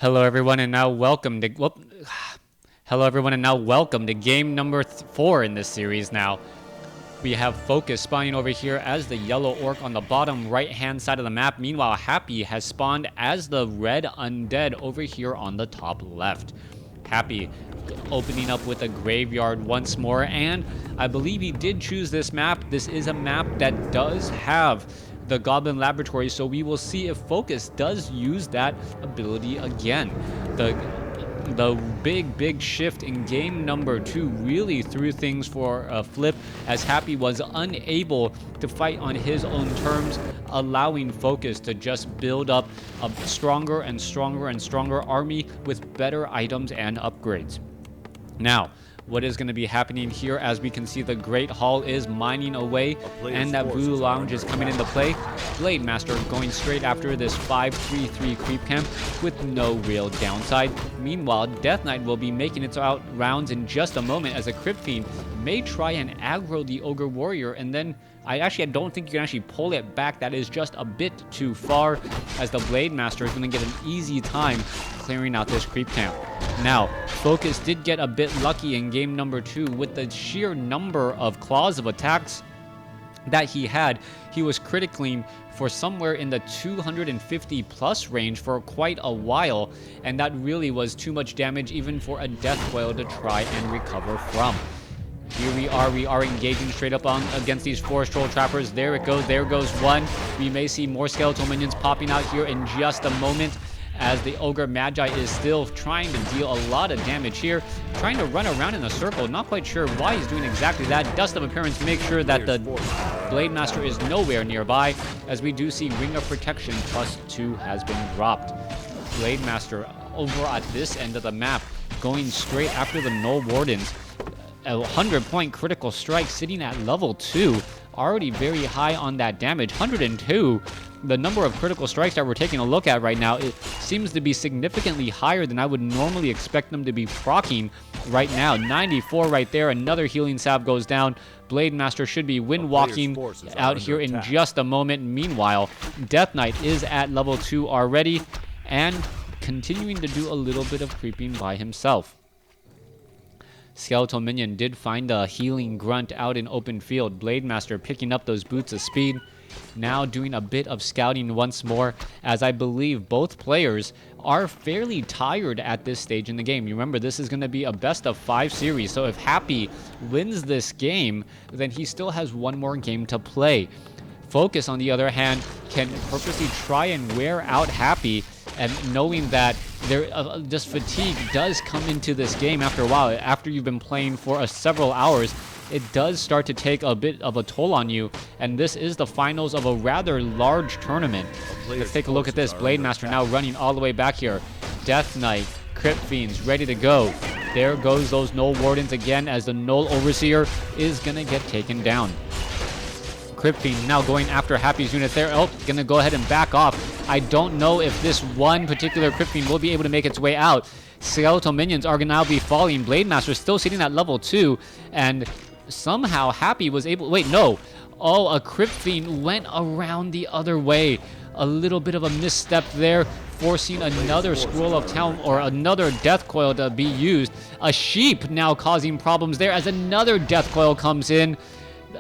Hello everyone, and now welcome to Hello everyone, and now welcome to game number 4 in this series. Now we have Focus spawning over here as the yellow orc on the bottom right hand side of the map. Meanwhile, Happy has spawned as the red undead over here on the top left. Happy opening up with a graveyard once more, and I believe he did choose this map. This is a map that does have the Goblin Laboratory, so we will see if Focus does use that ability again. The big shift in game number 2 really threw things for a flip, as Happy was unable to fight on his own terms, allowing Focus to just build up a stronger and stronger army with better items and upgrades. Now, what is going to be happening here, as we can see the Great Hall is mining away, and that Blue Lounge is coming into play. Blade Master going straight after this 5-3-3 creep camp with no real downside. Meanwhile, Death Knight will be making its out rounds in just a moment, as a Crypt Fiend may try and aggro the Ogre Warrior, and then I don't think you can actually pull it back. That is just a bit too far, as the Blade Master is going to get an easy time clearing out this creep camp. Now, Focus did get a bit lucky in game number 2 with the sheer number of claws of attacks that he had. He was critically for somewhere in the 250 plus range for quite a while, and that really was too much damage even for a Death Coil to try and recover from. Here we are engaging straight up on against these Forest Troll Trappers. There it goes, there goes one. We may see more skeletal minions popping out here in just a moment, as the Ogre Magi is still trying to deal a lot of damage here, trying to run around in a circle. Not quite sure why he's doing exactly that. Dust of Appearance makes sure that the Blade Master is nowhere nearby, as we do see Ring of Protection +2 has been dropped. Blade Master over at this end of the map going straight after the Null Wardens. A 100-point critical strike sitting at level 2, already very high on that damage. 102. The number of critical strikes that we're taking a look at right now, it seems to be significantly higher than I would normally expect them to be proccing right now. 94 right there. Another healing salve goes down. Blade Master should be wind walking out here in just a moment. Meanwhile, Death Knight is at level 2 already and continuing to do a little bit of creeping by himself. Skeletal Minion did find a healing grunt out in open field. Blade Master picking up those boots of speed. Now doing a bit of scouting once more, as I believe both players are fairly tired at this stage in the game. You remember, this is going to be a best of 5 series, so if Happy wins this game, then he still has one more game to play. Focus, on the other hand, can purposely try and wear out Happy, and knowing that just fatigue does come into this game after a while. After you've been playing for several hours, it does start to take a bit of a toll on you, and this is the finals of a rather large tournament. Let's take a look at this. Blade Master now running all the way back here. Death Knight, Crypt Fiends ready to go. There goes those Null Wardens again, as the Null Overseer is going to get taken down. Crypt Fiend now going after Happy's unit there. Oh, gonna go ahead and back off. I don't know if this one particular Crypt Fiend will be able to make its way out. Skeletal Minions are gonna now be falling. Blade Master still sitting at level 2, and somehow Happy was able... Wait, no. Oh, a Crypt Fiend went around the other way. A little bit of a misstep there, forcing another Scroll of Town or another Death Coil to be used. A Sheep now causing problems there, as another Death Coil comes in.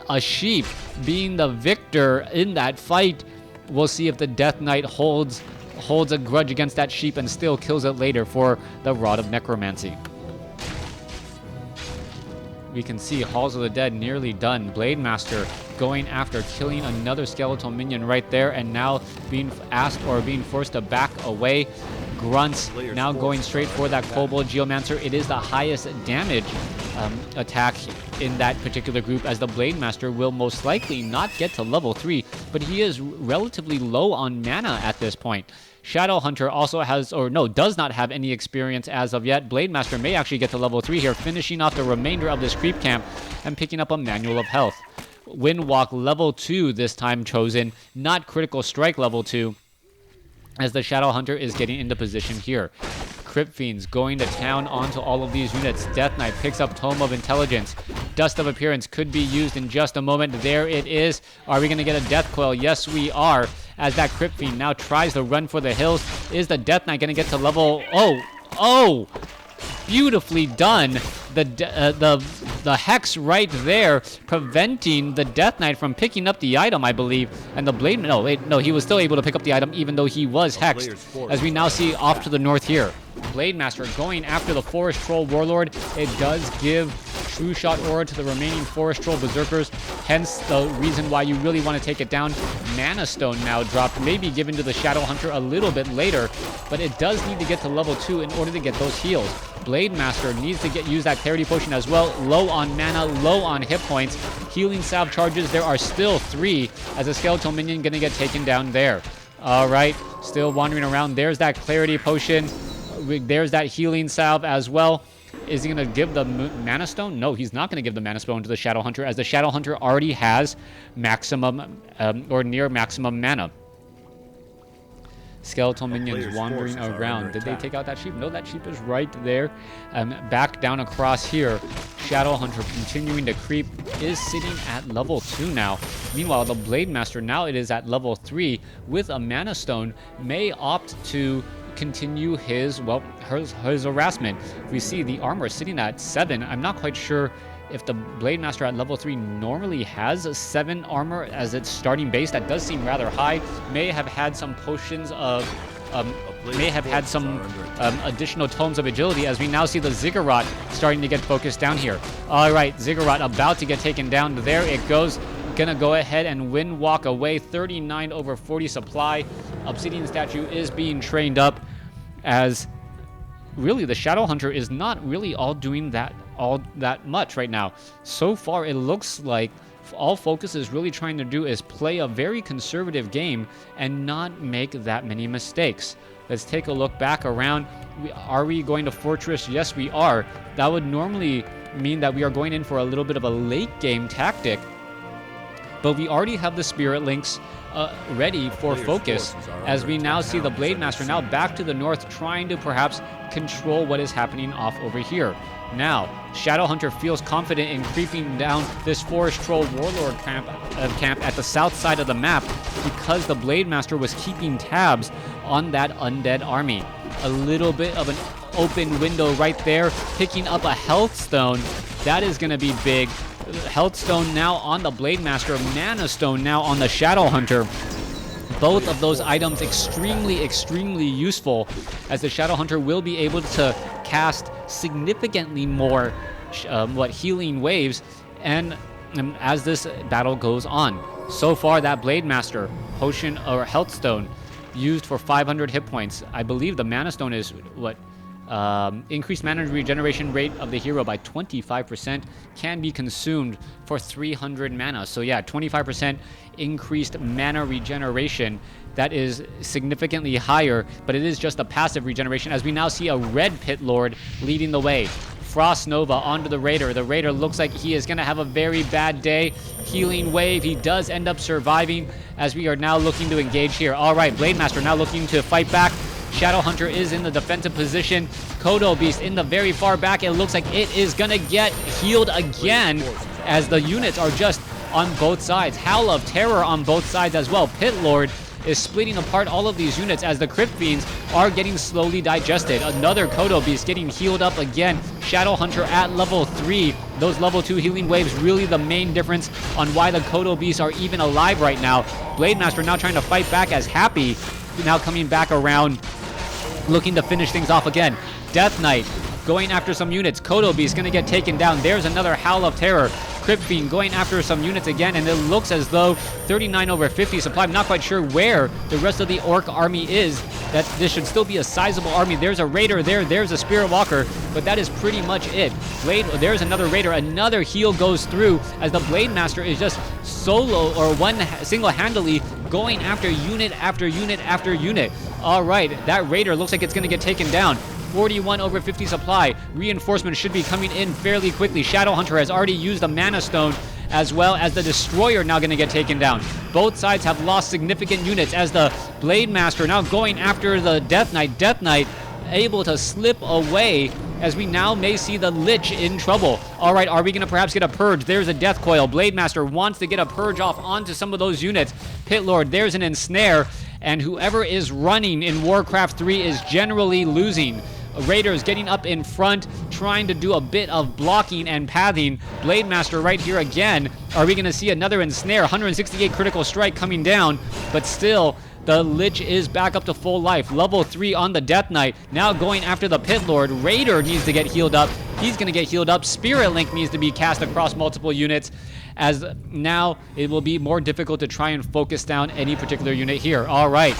A Sheep being the victor in that fight. We'll see if the Death Knight holds a grudge against that Sheep and still kills it later for the Rod of Necromancy. We can see Halls of the Dead nearly done. Blade Master going after killing another skeletal minion right there, and now being asked or being forced to back away. Grunts now going straight for that Kobold Geomancer. It is the highest damage attack in that particular group, as the Blade Master will most likely not get to level 3, but he is relatively low on mana at this point. Shadow Hunter also does not have any experience as of yet. Blade Master may actually get to level 3 here, finishing off the remainder of this creep camp and picking up a Manual of Health. Windwalk level 2 this time chosen, not Critical Strike level 2, as the Shadow Hunter is getting into position here. Crypt Fiends going to town onto all of these units. Death Knight picks up Tome of Intelligence. Dust of Appearance could be used in just a moment. There it is. Are we going to get a Death Coil? Yes, we are, as that Crypt Fiend now tries to run for the hills. Is the Death Knight going to get to level... Oh! Beautifully done. The Hex right there preventing the Death Knight from picking up the item, I believe. And the Blade... No, he was still able to pick up the item even though he was hexed. As we now see off to the north here. Blade Master going after the Forest Troll Warlord. It does give True Shot Aura to the remaining Forest Troll Berserkers. Hence the reason why you really want to take it down. Mana Stone now dropped, maybe given to the Shadow Hunter a little bit later, but it does need to get to level 2 in order to get those heals. Blade Master needs to use that Clarity Potion as well. Low on mana, low on hit points. Healing Salve charges, there are still 3 as a Skeletal Minion going to get taken down there. Alright, still wandering around. There's that Clarity Potion. There's that Healing Salve as well. Is he going to give the Mana Stone? No, he's not going to give the Mana Stone to the Shadow Hunter, as the Shadow Hunter already has maximum or near maximum mana. Skeletal Minions wandering around. Did they take out that sheep? No, that sheep is right there. Back down across here. Shadow Hunter continuing to creep, is sitting at level 2 now. Meanwhile, the Blade Master, now it is at level 3 with a Mana Stone, may opt to continue his harassment. We see the armor sitting at 7. I'm not quite sure if the Blade Master at level 3 normally has a 7 armor as its starting base. That does seem rather high. May have had some potions of may have had some additional tomes of agility, as we now see the Ziggurat starting to get focused down here. Alright, Ziggurat about to get taken down. There it goes. Gonna go ahead and win walk away. 39 over 40 supply. Obsidian Statue is being trained up, as really the Shadow Hunter is not really all that much right now. So far it looks like all Focus is really trying to do is play a very conservative game and not make that many mistakes. Let's take a look back around. Are we going to Fortress? Yes, we are. That would normally mean that we are going in for a little bit of a late game tactic, but we already have the Spirit Links ready for Focus, as we now see the Blade Master now back to the north, trying to perhaps control what is happening off over here. Now, Shadow Hunter feels confident in creeping down this Forest Troll Warlord camp at the south side of the map, because the Blade Master was keeping tabs on that undead army. A little bit of an open window right there, picking up a Health Stone. That is going to be big. Health Stone now on the Blade Master, Mana Stone now on the Shadow Hunter. Both of those items extremely useful, as the Shadow Hunter will be able to cast significantly more healing waves and as this battle goes on. So far, that Blade Master potion or Health Stone used for 500 hit points. I believe the Mana Stone is increased mana regeneration rate of the hero by 25%, can be consumed for 300 mana. So yeah, 25% increased mana regeneration. That is significantly higher, but it is just a passive regeneration, as we now see a Red Pit Lord leading the way. Frost Nova onto the Raider. The Raider looks like he is going to have a very bad day. Healing Wave. He does end up surviving, as we are now looking to engage here. All right, Blade Master now looking to fight back. Shadow Hunter is in the defensive position. Kodo Beast in the very far back. It looks like it is going to get healed again, as the units are just on both sides. Howl of Terror on both sides as well. Pit Lord is splitting apart all of these units as the Crypt Fiends are getting slowly digested. Another Kodo Beast getting healed up again. Shadow Hunter at level 3. Those level 2 healing waves really the main difference on why the Kodo Beasts are even alive right now. Blade Master now trying to fight back, as Happy now coming back around, looking to finish things off again. Death Knight going after some units. Kodo Beast going to get taken down. There's another Howl of Terror. Crypt Fiend going after some units again, and it looks as though 39 over 50 supply. I'm not quite sure where the rest of the Orc army is. That this should still be a sizable army. There's a Raider there. There's a Spirit Walker, but that is pretty much it. There's another Raider. Another heal goes through, as the Blade Master is just solo or single-handedly going after unit after unit after unit. All right, that Raider looks like it's going to get taken down. 41 over 50 supply. Reinforcements should be coming in fairly quickly. Shadow Hunter has already used a Mana Stone, as well as the Destroyer now going to get taken down. Both sides have lost significant units, as the Blade Master now going after the Death Knight. Death Knight able to slip away as we now may see the Lich in trouble. All right, are we going to perhaps get a Purge? There's a Death Coil. Blade Master wants to get a Purge off onto some of those units. Pit Lord, there's an Ensnare, and whoever is running in WarCraft 3 is generally losing. Raiders getting up in front, trying to do a bit of blocking and pathing. Blade Master right here again. Are we going to see another Ensnare? 168 critical strike coming down, but still, the Lich is back up to full life. Level 3 on the Death Knight. Now going after the Pit Lord. Raider needs to get healed up. He's going to get healed up. Spirit Link needs to be cast across multiple units, as now it will be more difficult to try and focus down any particular unit here. All right.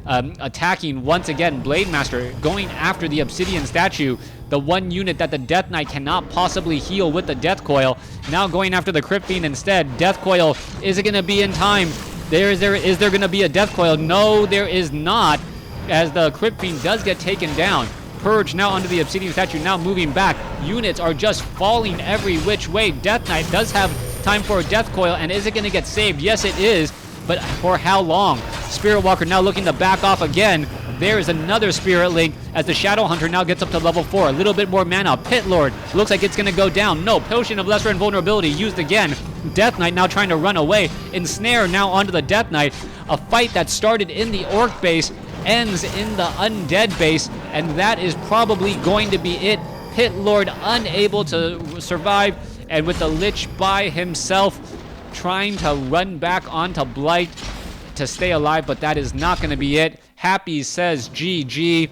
Attacking once again, Blade Master going after the Obsidian Statue, the one unit that the Death Knight cannot possibly heal with the Death Coil. Now going after the Crypt Fiend instead. Death Coil, is it going to be in time? Is there going to be a Death Coil? No, there is not, as the Crypt Fiend does get taken down. Purge now onto the Obsidian Statue, now moving back. Units are just falling every which way. Death Knight does have time for a Death Coil, and is it going to get saved? Yes, it is. But for how long? Spirit Walker now looking to back off again. There is another Spirit Link as the Shadow Hunter now gets up to level 4. A little bit more mana. Pit Lord looks like it's going to go down. No, Potion of Lesser Invulnerability used again. Death Knight now trying to run away. Ensnare now onto the Death Knight. A fight that started in the Orc base ends in the Undead base, and that is probably going to be it. Pit Lord unable to survive, and with the Lich by himself, trying to run back onto Blight to stay alive, but that is not going to be it. Happy says GG.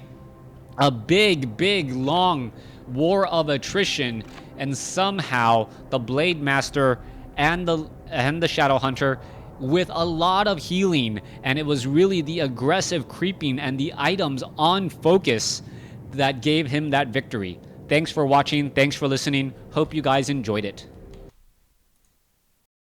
A big, long war of attrition, and somehow the Blade Master and the Shadow Hunter with a lot of healing, and it was really the aggressive creeping and the items on focus that gave him that victory. Thanks for watching. Thanks for listening. Hope you guys enjoyed it.